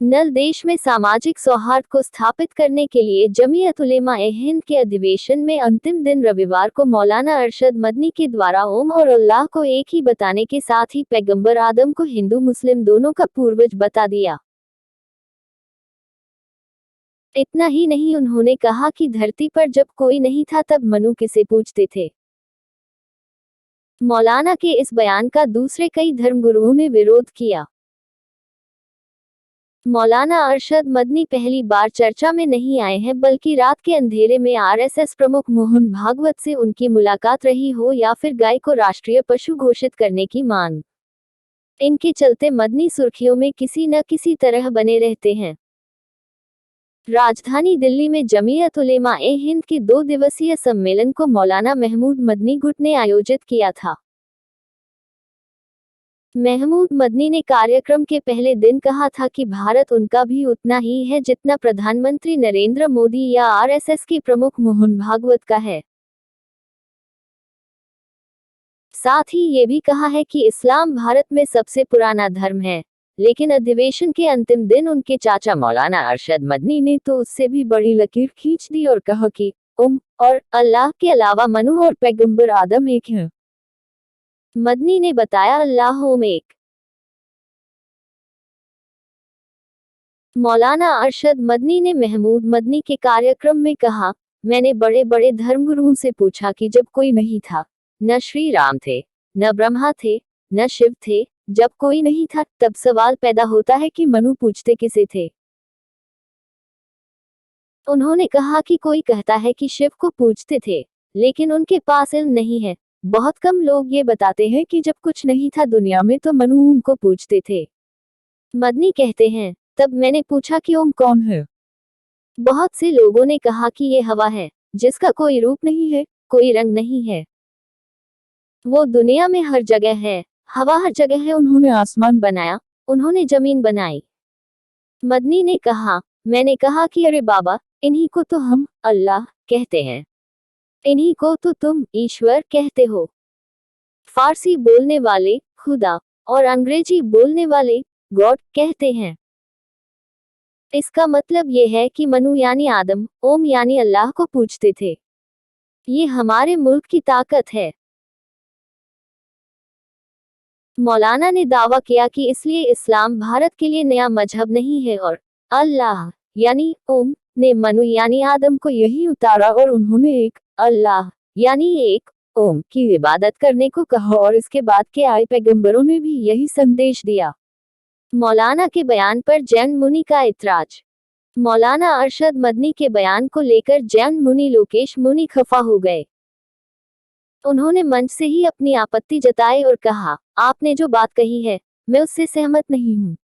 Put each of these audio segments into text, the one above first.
नल देश में सामाजिक सौहार्द को स्थापित करने के लिए जमीयत उलेमा-ए-हिंद के अधिवेशन में अंतिम दिन रविवार को मौलाना अरशद मदनी के द्वारा ओम और अल्लाह को एक ही बताने के साथ ही पैगंबर आदम को हिंदू मुस्लिम दोनों का पूर्वज बता दिया। इतना ही नहीं, उन्होंने कहा कि धरती पर जब कोई नहीं था तब मनु किसे पूजते थे। मौलाना के इस बयान का दूसरे कई धर्मगुरुओं ने विरोध किया। मौलाना अरशद मदनी पहली बार चर्चा में नहीं आए हैं, बल्कि रात के अंधेरे में आरएसएस प्रमुख मोहन भागवत से उनकी मुलाकात रही हो या फिर गाय को राष्ट्रीय पशु घोषित करने की मांग। इनके चलते मदनी सुर्खियों में किसी न किसी तरह बने रहते हैं। राजधानी दिल्ली में जमीयत उलेमा-ए-हिंद के 2 दिवसीय सम्मेलन को मौलाना महमूद मदनी गुट ने आयोजित किया था। महमूद मदनी ने कार्यक्रम के पहले दिन कहा था कि भारत उनका भी उतना ही है जितना प्रधानमंत्री नरेंद्र मोदी या आरएसएस के प्रमुख मोहन भागवत का है। साथ ही ये भी कहा है कि इस्लाम भारत में सबसे पुराना धर्म है, लेकिन अधिवेशन के अंतिम दिन उनके चाचा मौलाना अरशद मदनी ने तो उससे भी बड़ी लकीर खींच दी और कहा कि उम और अल्लाह के अलावा मनु और पैगंबर आदम एक हैं। मदनी ने बताया, अल्लाह ओम एक। मौलाना अरशद मदनी ने महमूद मदनी के कार्यक्रम में कहा, मैंने बड़े बड़े धर्मगुरुओं से पूछा कि जब कोई नहीं था, न श्री राम थे, न ब्रह्मा थे, न शिव थे, जब कोई नहीं था तब सवाल पैदा होता है कि मनु पूजते किसे थे। उन्होंने कहा कि कोई कहता है कि शिव को पूजते थे, लेकिन उनके पास इल्म नहीं है। बहुत कम लोग ये बताते हैं कि जब कुछ नहीं था दुनिया में तो मनु उनको पूजते थे। मदनी कहते हैं, तब मैंने पूछा कि ओम कौन है। बहुत से लोगों ने कहा कि ये हवा है, जिसका कोई रूप नहीं है, कोई रंग नहीं है। वो दुनिया में हर जगह है, हवा हर जगह है। उन्होंने आसमान बनाया, उन्होंने जमीन बनाई। मदनी ने कहा, मैंने कहा कि अरे बाबा, इन्हीं को तो हम अल्लाह कहते हैं, इन्हीं को तो तुम ईश्वर कहते हो। फारसी बोलने वाले खुदा और अंग्रेजी बोलने वाले गॉड कहते हैं। इसका मतलब ये है कि मनु यानी आदम, ओम यानी अल्लाह को पूजते थे। ये हमारे मुल्क की ताकत है। मौलाना ने दावा किया कि इसलिए इस्लाम भारत के लिए नया मजहब नहीं है और अल्लाह यानी ओम ने मनु यानी आदम को यही उतारा और उन्होंने एक अल्लाह यानी एक ओम की इबादत करने को कहा और इसके बाद के आए पैगंबरों ने भी यही संदेश दिया। मौलाना के बयान पर जैन मुनि का इतराज। मौलाना अरशद मदनी के बयान को लेकर जैन मुनि लोकेश मुनि खफा हो गए। उन्होंने मंच से ही अपनी आपत्ति जताई और कहा, आपने जो बात कही है, मैं उससे सहमत नहीं हूँ।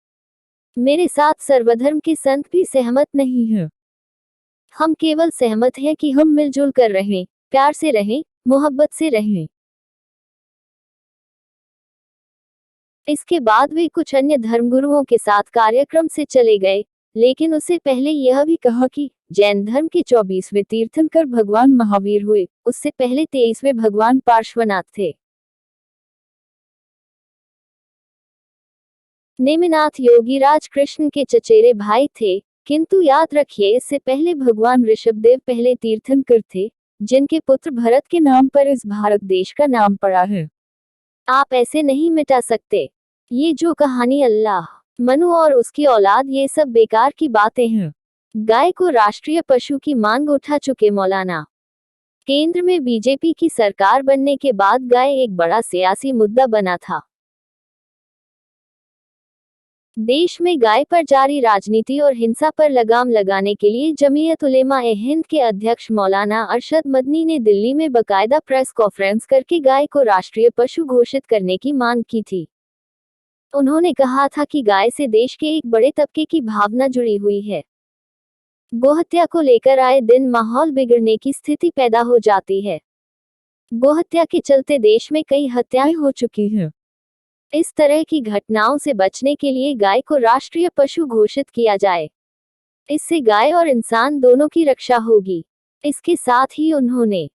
मेरे साथ सर्वधर्म के संत भी सहमत नहीं हैं। हम केवल सहमत हैं कि हम मिलजुल कर रहें, प्यार से रहें, मोहब्बत से रहें। इसके बाद वे कुछ अन्य धर्मगुरुओं के साथ कार्यक्रम से चले गए, लेकिन उससे पहले यह भी कहा कि जैन धर्म के 24वें तीर्थंकर भगवान महावीर हुए, उससे पहले 23वें भगवान पार्श्वनाथ थे। नेमिनाथ योगीराज कृष्ण के चचेरे भाई थे, किंतु याद रखिए इससे पहले भगवान ऋषभदेव पहले तीर्थंकर थे, जिनके पुत्र भरत के नाम पर इस भारत देश का नाम पड़ा है। आप ऐसे नहीं मिटा सकते। ये जो कहानी अल्लाह, मनु और उसकी औलाद, ये सब बेकार की बातें हैं। गाय को राष्ट्रीय पशु की मांग उठा चुके मौलाना। केंद्र में बीजेपी की सरकार बनने के बाद गाय एक बड़ा सियासी मुद्दा बना था। देश में गाय पर जारी राजनीति और हिंसा पर लगाम लगाने के लिए जमीयत उलेमा-ए-हिंद के अध्यक्ष मौलाना अरशद मदनी ने दिल्ली में बकायदा प्रेस कॉन्फ्रेंस करके गाय को राष्ट्रीय पशु घोषित करने की मांग की थी। उन्होंने कहा था कि गाय से देश के एक बड़े तबके की भावना जुड़ी हुई है। गोहत्या को लेकर आए दिन माहौल बिगड़ने की स्थिति पैदा हो जाती है। गोहत्या के चलते देश में कई हत्याएं हो चुकी हैं। इस तरह की घटनाओं से बचने के लिए गाय को राष्ट्रीय पशु घोषित किया जाए। इससे गाय और इंसान दोनों की रक्षा होगी। इसके साथ ही उन्होंने